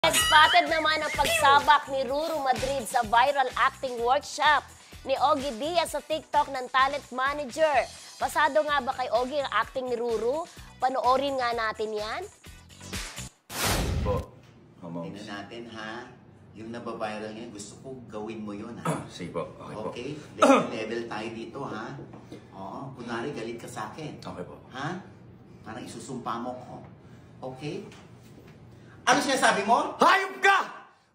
Spotted naman ang pagsabak ni Ruru Madrid sa viral acting workshop ni Ogie Diaz sa TikTok ng talent manager. Pasado nga ba kay Ogie ang acting ni Ruru? Panoorin nga natin yan. Po. Tingnan natin ha. Yung nababiral ngayon, gusto ko gawin mo yun ha. Sige po. Okay po. Level tayo dito ha. Oo, kunwari galit ka sa akin. Okay po. Ha? Parang isusumpa mo ko. Okay? Ano sinasabi mo? Hayop ka!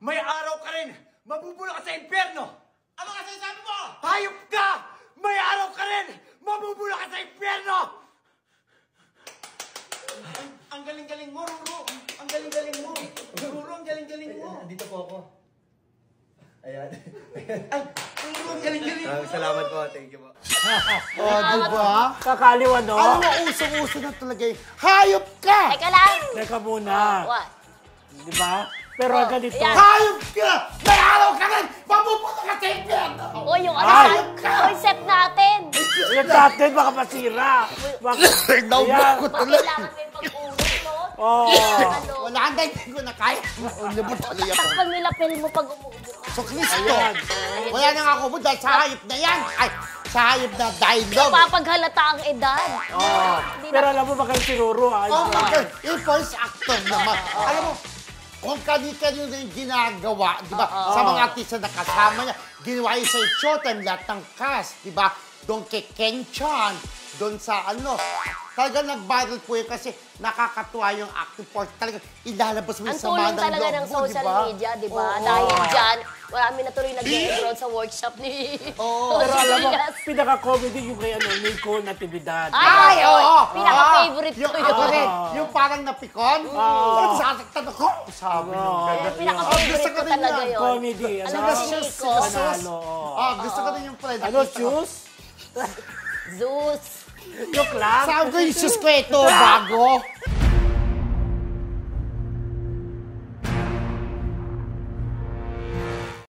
May araw ka rin! Mabubula ka sa impyerno! Ano nga sinasabi mo? Hayop ka! May araw ka rin! Mabubula ka sa impyerno! Ang galing-galing mo, Ruru. Ang galing-galing mo. Ruru, ang galing-galing mo. Dito po ako. Ayan. Ay, Ruru, ang galing-galing mo. Salamat po. Thank you po. Diba? Kakaliwan, no? Alam mo, usong-uso na talaga yung hayop ka! Teka lang. Teka muna. What? Di ba? Pero ganito. Ayan. Hayop ka! May araw ka rin! Mapupunta ka sa impyerno! O, yung Hayop ka! concept natin. Yung natin, baka masira. Naubok ko tuloy. Kailangan may pag-ulit mo. Oo. Ano? Wala ka hindi ko na kaya. Ulibot tuloy ako. Takpan mo yung lapel mo pag umuubo ka. So, Kristo, wala nang ako mo dahil sa hayop na yan. Ay, sa hayop na dialogue. Papaghalata ang edad. Oh. Hindi Pero na- alam mo, baka yung sinuro. Oh my God, yung voice actor naman. Alam mo, kung kani-kanino na yung ginagawa, di ba? Sa mga artista na kasama niya, ginawa yun sa Showtime, lahat ng cast, di ba? Doon kay Ken Chan, doon sa ano, talaga nag-viral po yun kasi nakakatuwa yung acting part. Talaga ilalabas mo Ang yung sama tulong ng talaga loob ng mo, social di ba? media, di ba? Oo. Dahil dyan, marami na tuloy nag-enroll sa workshop ni Oo. Pero alam mo, Diaz. pinaka-comedy yung kay Nicole Natividad. Ay, oo! Pinaka-favorite yung, ko ako yun. rin, yung parang napikon. Pero sasaktan ako. Sabi yung gano'n. Pinaka-favorite gusto ko ko rin talaga yan. yun. Comedy. Alam Ano? mo si Nico? Panalo. Gusto ko rin yung friend. Ano, shoes? Zeus. Joke lang. Sabi ko yung sus ko ito, bago.